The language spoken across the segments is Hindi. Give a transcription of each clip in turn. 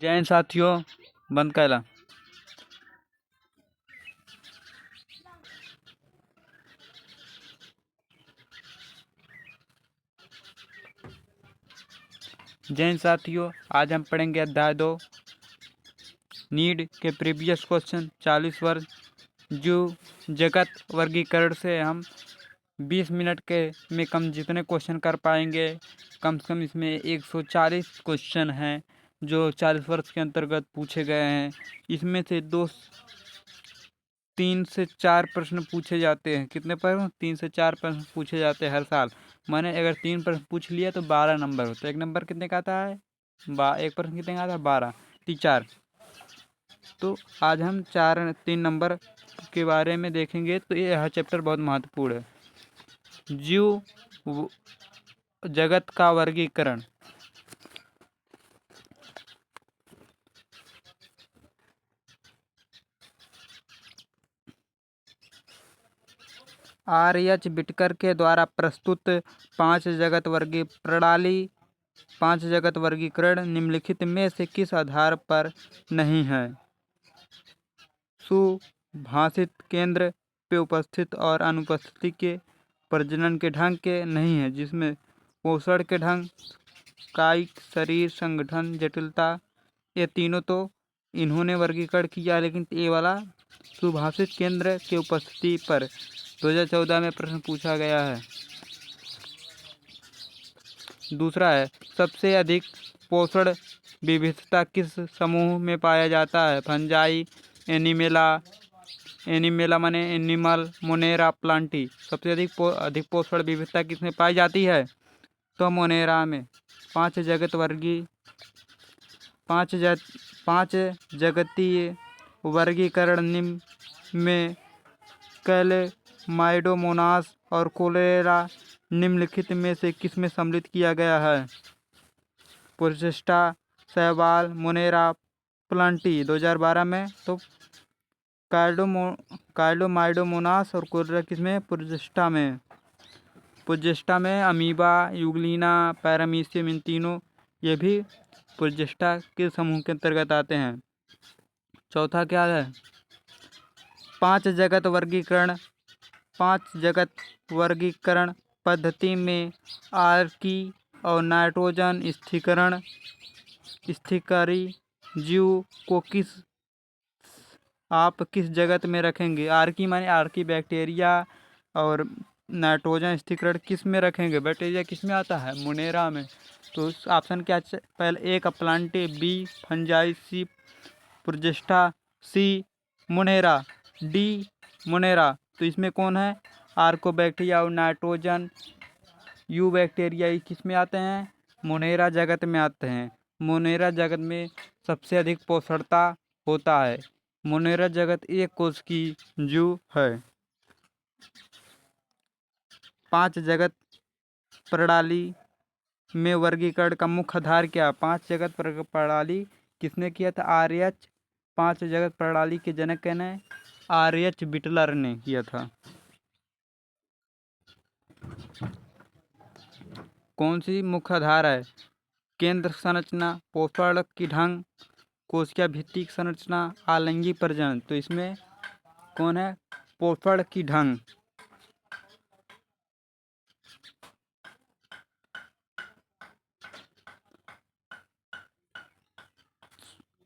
जैन साथियों बंद कैला। जैन साथियों आज हम पढ़ेंगे अध्याय 2 नीड के प्रीवियस क्वेश्चन 40 वर्ग जो जगत वर्गीकरण से हम 20 मिनट के में कम जितने क्वेश्चन कर पाएंगे। कम से कम इसमें 140 क्वेश्चन हैं जो 40 वर्ष के अंतर्गत पूछे गए हैं। इसमें से 3 से 4 प्रश्न पूछे जाते हैं। कितने प्रश्न? 3 से 4 प्रश्न पूछे जाते हैं हर साल। मैंने अगर 3 प्रश्न पूछ लिया तो 12 नंबर होता है। एक नंबर कितने का आता है? एक प्रश्न कितने का आता है? 12 4। तो आज हम 3 नंबर के बारे में देखेंगे। तो यह चैप्टर बहुत महत्वपूर्ण है। जीव जगत का वर्गीकरण। आर.एच. बिटकर के द्वारा प्रस्तुत 5 जगत वर्गीकरण निम्नलिखित में से किस आधार पर नहीं है? सुभाषित केंद्र पे उपस्थित और अनुपस्थिति के, प्रजनन के ढंग के नहीं है, जिसमें पोषण के ढंग, कायिक शरीर संगठन जटिलता, ये तीनों तो इन्होंने वर्गीकरण किया, लेकिन ये वाला सुभाषित केंद्र के उपस्थिति पर 2014 में प्रश्न पूछा गया है। दूसरा है सबसे अधिक पोषण विविधता किस समूह में पाया जाता है? फंजाई, एनिमेला माने एनिमल, मोनेरा, प्लांटी। सबसे अधिक पोषण विविधता किसमें पाई जाती है? तो मोनेरा में। पांच जगतीय वर्गीकरण निम्न में कैलेमाइडोमोनास और कोलेरा निम्नलिखित में से किसमें सम्मिलित किया गया है? पुरजेस्टा, शैवाल, मोनेरा, प्लांटी 2012 में। तो कैलोमाइडोमोनास और कोलेरा किसमें? पुरजेस्टा में। पुरजेस्टा में अमीबा, यूग्लिना, पैरामीशियम, इन तीनों ये भी पुरजेस्टा के समूह के अंतर्गत आते हैं। चौथा क्या है? 5 जगत वर्गीकरण पद्धति में आर्की और नाइट्रोजन स्थिरीकरण जीव को आप किस जगत में रखेंगे? आर्की माने आर्की बैक्टीरिया, और नाइट्रोजन स्थिरीकरण किस में रखेंगे? बैक्टीरिया किस में आता है? मोनेरा में। तो ऑप्शन क्या? पहले ए प्लांटी, बी फंजाई, सी पुरजेस्टा, सी मोनेरा, डी मोनेरा। तो इसमें कौन है? आर्कोबैक्टीरिया और नाइट्रोजन यू बैक्टीरिया किस में आते हैं? मोनेरा जगत में आते हैं। मोनेरा जगत में सबसे अधिक पोषणता होता है। मोनेरा जगत एक कोश की जीव है। 5 जगत प्रणाली में वर्गीकरण का मुख्य आधार क्या? 5 जगत प्रणाली किसने किया था? आर.एच. 5 जगत प्रणाली के जनक ने आर.एच. बिटलर ने किया था। कौन सी मुख्य आधार है? केंद्र संरचना, पोषण की ढंग, कोशिका भित्तिक संरचना, आलिंगी प्रजनन। तो इसमें कौन है? पोषण की ढंग।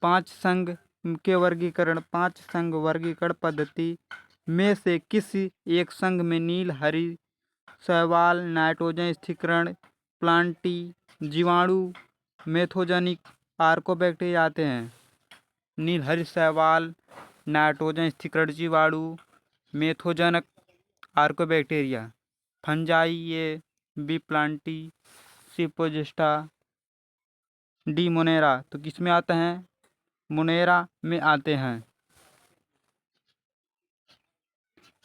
पांच संघ वर्गीकरण पद्धति में से किसी एक संघ में नील, हरी, शैवाल, नाइट्रोजन स्थिरीकरण, प्लांटी, जीवाणु, मेथोजेनिक, आर्कोबैक्टीरिया आते हैं। नील, हरी, शैवाल, नाइट्रोजन स्थिरीकरण, जीवाणु, मेथोजेनिक, आर्कोबैक्टीरिया। फंजाई ये, बी प्लांटी, सी पुरजेस्टा, डी मोनेरा। तो किस में आते हैं? मोनेरा में आते हैं।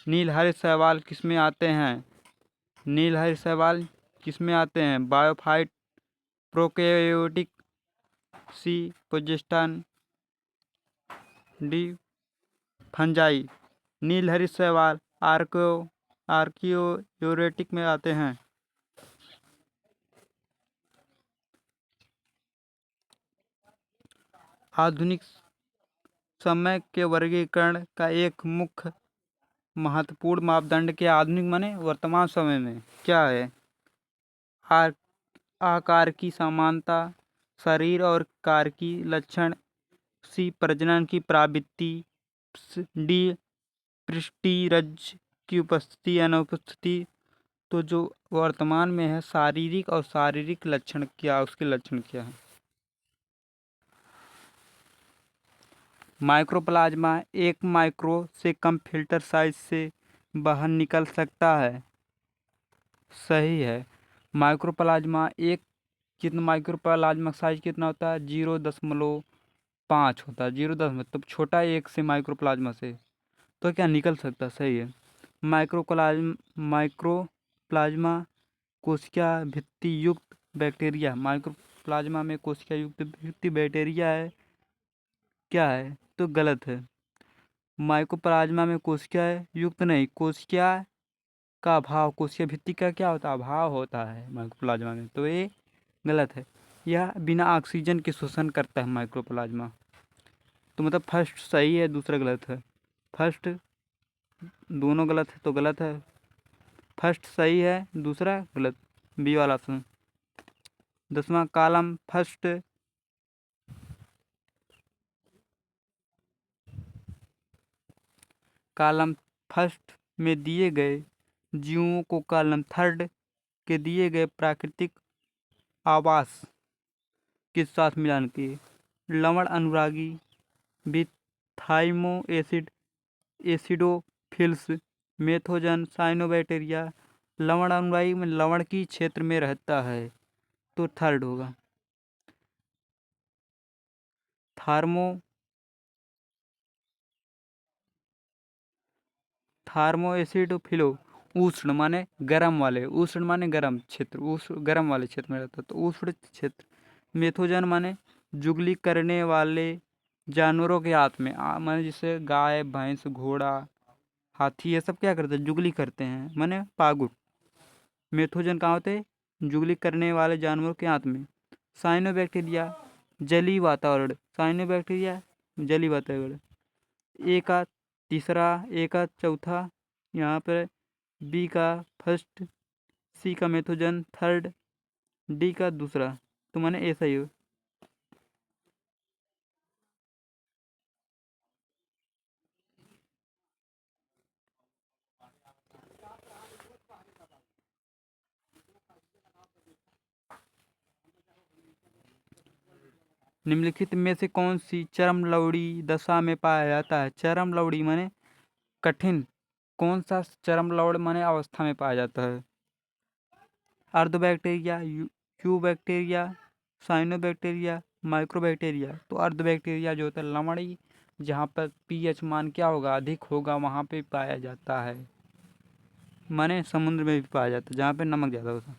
नील, हरे शैवाल किस में आते हैं? नील, हरे शैवाल किस में आते हैं? बायोफाइट, प्रोकैरियोटिक, सी प्रोजेस्टन, डी फंजाई। नील, हरी शैवाल आर्कियोरेटिक में आते हैं। आधुनिक समय के वर्गीकरण का एक मुख्य महत्वपूर्ण मापदंड के आधुनिक माने वर्तमान समय में क्या है? आर आकार की समानता, शरीर और कार की लक्षण, सी प्रजनन की प्रवृत्ति, डी पृष्ठीरज की उपस्थिति या अनुपस्थिति। तो जो वर्तमान में है शारीरिक और शारीरिक लक्षण क्या, उसके लक्षण क्या है? माइक्रोप्लाज्मा एक माइक्रो से कम फिल्टर साइज से बाहर निकल सकता है। सही है। माइक्रोप्लाज्मा एक कितना माइक्रोप्लाज्मा साइज कितना होता है? 0.5 होता है। 0 मतलब छोटा एक से माइक्रोप्लाज्मा से तो क्या निकल सकता है? सही है। माइक्रोप्लाज्मा कोशिका भित्ति युक्त बैक्टीरिया, माइक्रोप्लाज्मा में कोशिका युक्त भित्ति बैक्टीरिया है क्या है? तो गलत है। माइक्रोप्लाज्मा में कोशिका युक्त नहीं, कोशिका का अभाव, कोशिका भित्ति का क्या होता है? अभाव होता है माइक्रोप्लाज्मा में, तो ये गलत है। यह बिना ऑक्सीजन के शोषण करता है माइक्रोप्लाज्मा। तो मतलब फर्स्ट सही है, दूसरा गलत है। फर्स्ट दोनों गलत है तो गलत है। फर्स्ट सही है, दूसरा गलत, बी वाला ऑप्शन। 10वां कॉलम फर्स्ट कॉलम फर्स्ट में दिए गए जीवों को कॉलम थर्ड के दिए गए प्राकृतिक आवास के साथ मिलान किए। लवण अनुरागी बिथाइमो एसिड, एसिडोफिल्स, मेथोजन, साइनोबैक्टीरिया। लवण अनुरागी में लवण की क्षेत्र में रहता है तो थर्ड होगा। थार्मो एसिडोफिलो उष्ण माने गर्म वाले, उष्ण माने गर्म क्षेत्र, उष्ण गर्म वाले क्षेत्र में रहता है तो उष्ण क्षेत्र। मेथोजन माने जुगली करने वाले जानवरों के हाथ में, माने जैसे गाय, भैंस, घोड़ा, हाथी, ये सब क्या करते हैं? जुगली करते हैं, माने पागुट। मेथोजन कहाँ होते हैं? जुगली करने वाले जानवरों के हाथ में। साइनोबैक्टीरिया जलीय वातावरण, साइनोबैक्टीरिया जलीय वातावरण। ए का तीसरा, ए का चौथा, यहाँ पर बी का फर्स्ट, सी का मेथोजन थर्ड, डी का दूसरा, तो माने ए सही हो। निम्नलिखित में से कौन सी चरम लवड़ी दशा में पाया जाता है? चरम लवड़ी माने कठिन, कौन सा चरम लवड़ माने अवस्था में पाया जाता है? अर्धबैक्टीरिया, यूबैक्टीरिया, साइनोबैक्टीरिया, माइक्रोबैक्टीरिया। तो अर्धबैक्टीरिया जो होता है लवणी, जहाँ पर पीएच मान क्या होगा? अधिक होगा, वहाँ पे पाया जाता है। माने समुद्र में भी पाया जाता है जहाँ पे नमक ज़्यादा होता है।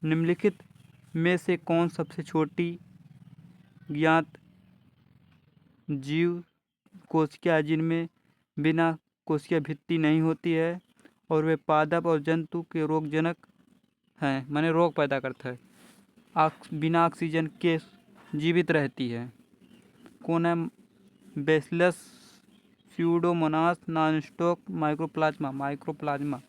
निम्नलिखित में से कौन सबसे छोटी ज्ञात जीव कोशिका है जिनमें बिना कोशिका भित्ति नहीं होती है और वे पादप और जंतु के रोगजनक हैं, माने रोग पैदा करता है, बिना ऑक्सीजन के जीवित रहती है? कौन है? Bacillus, Pseudomonas, नॉनस्टॉक, mycoplasma. माइक्रोप्लाज्मा।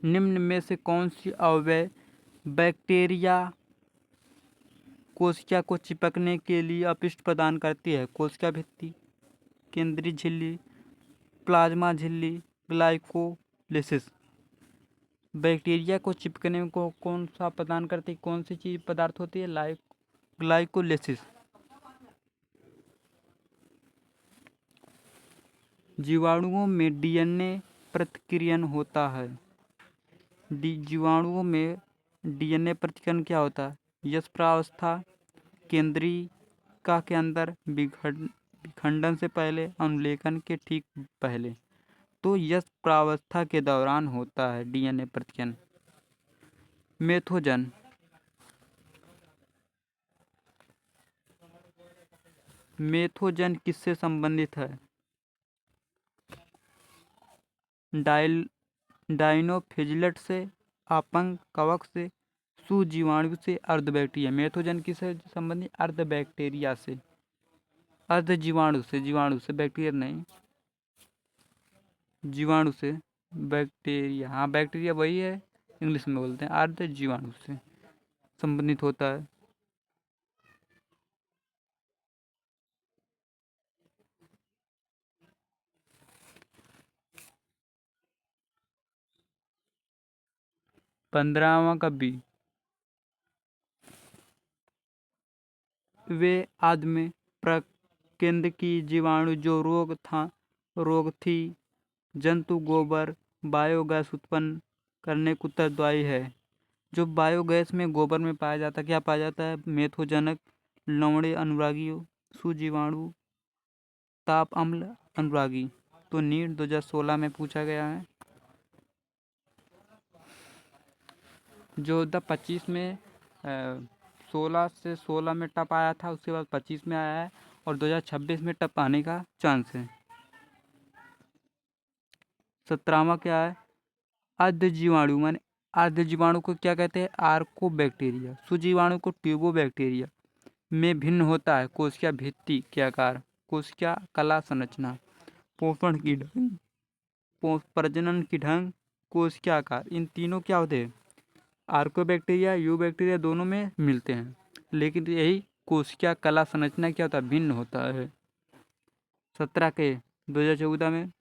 निम्न में से कौन सी अवयव बैक्टीरिया कोशिका को चिपकने के लिए अपशिष्ट प्रदान करती है? कोशिका भित्ति, केंद्रीय झिल्ली, प्लाज्मा झिल्ली, ग्लाइकोलिसिस। बैक्टीरिया को चिपकने को कौन सा प्रदान करती है? कौन सी चीज पदार्थ होती है? ग्लाइकोलिसिस। जीवाणुओं में डीएनए प्रतिकृयन होता है। जीवाणुओं में डीएनए प्रतिकृयन क्या होता है? यश प्रावस्था, केंद्रिका के अंदर विखंडन से पहले, अनुलेखन के ठीक पहले। तो यश प्रावस्था के दौरान होता है डीएनए प्रतिकृयन। मेथोजन मेथोजन किससे संबंधित है? डाइल डाइनोफिजिलेट से, अपंग कवक से, सुजीवाणु से, अर्धबैक्टीरिया। मेथोजन किससे संबंधित? अर्धबैक्टीरिया से, जीवाणु से, बैक्टीरिया नहीं, जीवाणु से। बैक्टीरिया, हाँ बैक्टीरिया वही है, इंग्लिश में बोलते हैं। अर्ध जीवाणु से संबंधित होता है। पंद्रहवां कभी वे आदमी प्रकेंद्र की जीवाणु जो रोग थी जंतु गोबर बायोगैस उत्पन्न करने को उत्तरदायी है। जो बायोगैस में गोबर में पाया जाता है, क्या पाया जाता है? मेथोजनक, लवणीय अनुरागी, सुजीवाणु, ताप अम्ल अनुरागी। तो नीट 2016 में पूछा गया है। जो 2025 में 16 में टप आया था, उसके बाद 25 में आया है, और 2026 में टप आने का चांस है। 17वां क्या है? अर्ध जीवाणु, माने अर्ध जीवाणु को क्या कहते हैं? आर्कोबैक्टीरिया। सुजीवाणु को ट्यूबोबैक्टीरिया में भिन्न होता है कोशिका भित्ति के आकार, कोशिका कला संरचना, पोषण की ढंग, प्रजनन की ढंग, कोशिका आकार। इन तीनों क्या होते हैं? आर्कोबैक्टीरिया, यूबैक्टीरिया दोनों में मिलते हैं, लेकिन यही कोशिका कला संरचना क्या होता है? भिन्न होता है। 17 के 2014 में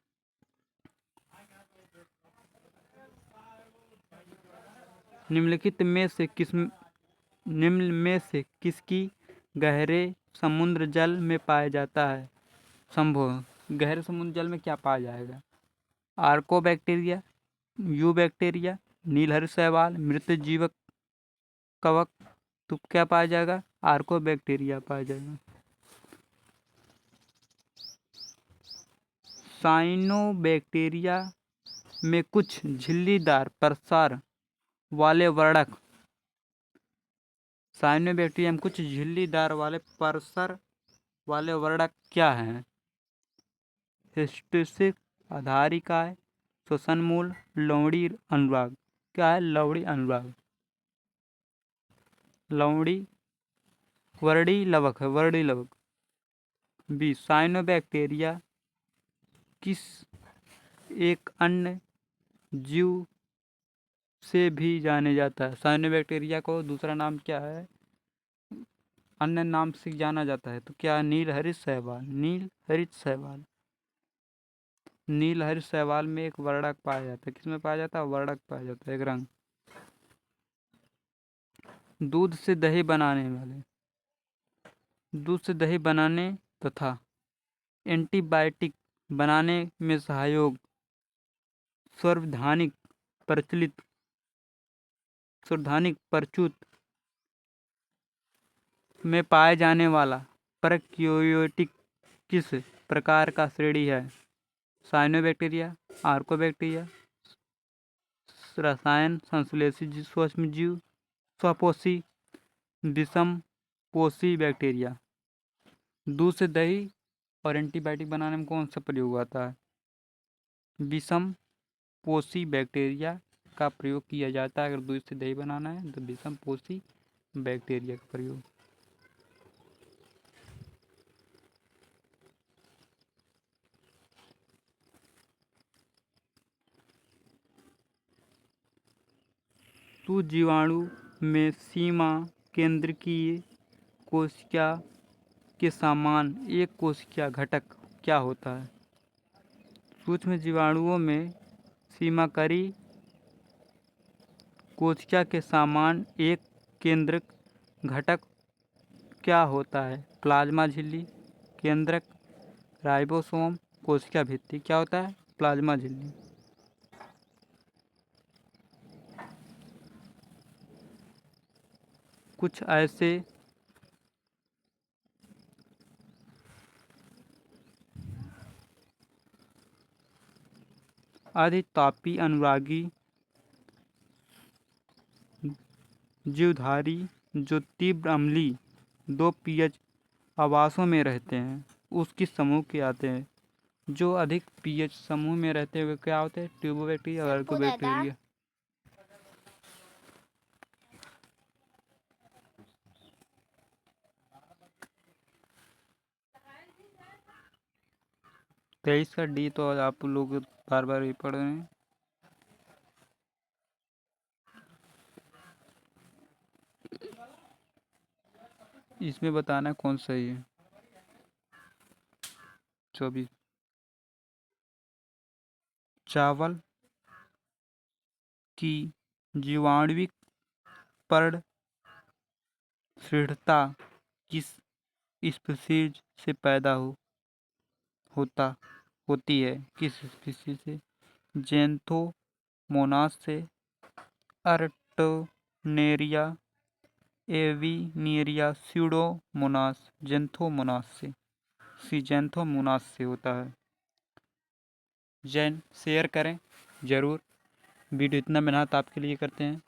निम्नलिखित में से किसकी गहरे समुद्र जल में पाया जाता है? संभव, गहरे समुद्र जल में क्या पाया जाएगा? आर्कोबैक्टीरिया, यूबैक्टीरिया, नीलहरित शैवाल, मृत जीवक कवक। तो क्या पाया जाएगा? आर्कोबैक्टीरिया पाया जाएगा। साइनोबैक्टीरिया में कुछ झिल्लीदार प्रसार वाले वर्णक, साइनोबैक्टीरिया में कुछ झिल्लीदार वाले प्रसार वाले वर्णक क्या हैं? हिस्टोसिस, आधारिकाय, श्वसन मूल, लवणी अनुराग। क्या है? लवणी अनुराग, लवणी वर्णी लवक है, वर्णी लवक। बी, साइनोबैक्टीरिया किस एक अन्य जीव से भी जाने जाता है? साइनोबैक्टीरिया को दूसरा नाम क्या है? अन्य नाम से जाना जाता है। तो क्या? नीलहरित शैवाल, नीलहरित शैवाल। नीलहरित शैवाल में एक वर्णक पाया जाता है। किसमें पाया जाता है? वर्णक पाया जाता है, एक रंग। दूध से दही बनाने तथा एंटीबायोटिक बनाने में सहायक सार्वधानिक प्रचुत में पाए जाने वाला प्रोकैरियोटिक किस प्रकार का श्रेणी है? साइनोबैक्टीरिया, आर्कोबैक्टीरिया, रसायन संश्लेषी सूक्ष्मजीव, स्वपोषी, विषमपोषी बैक्टीरिया। दूध से दही और एंटीबायोटिक बनाने में कौन सा प्रयोग आता है? विषमपोषी बैक्टीरिया का प्रयोग किया जाता है। अगर दूध से दही बनाना है तो विषमपोषी बैक्टीरिया का प्रयोग। सुजीवाणु में सीमा केंद्रकीय कोशिका के समान एक कोशिका घटक क्या होता है? सूक्ष्म जीवाणुओं में सीमाकारी कोशिका के समान एक केंद्रक घटक क्या होता है? प्लाज्मा झिल्ली, केंद्रक, राइबोसोम, कोशिका भित्ति। क्या होता है? प्लाज्मा झिल्ली। कुछ ऐसे अधितापी अनुरागी जीवधारी जो तीव्र अम्लीय 2 pH आवासों में रहते हैं, उसकी समूह के आते हैं। जो अधिक पीएच समूह में रहते हुए क्या होते हैं? ट्यूबोबैक्टीरिया और अर्कोबैक्टीरिया। तेईस का डी तो आप लोग बार बार ही पढ़ रहे हैं। इसमें बताना कौन सही है। 24 चावल की जीवाणुविक पर्ण श्रृंखला किस स्पीशीज से पैदा होता होती है? किस स्पीशीज से? ज़ैंथोमोनास से, अर्टनेरिया, एविनेरिया, स्यूडोमोनास। ज़ैंथोमोनास से, ज़ैंथोमोनास से होता है। जैन शेयर करें ज़रूर। वीडियो इतना मेहनत आपके लिए करते हैं।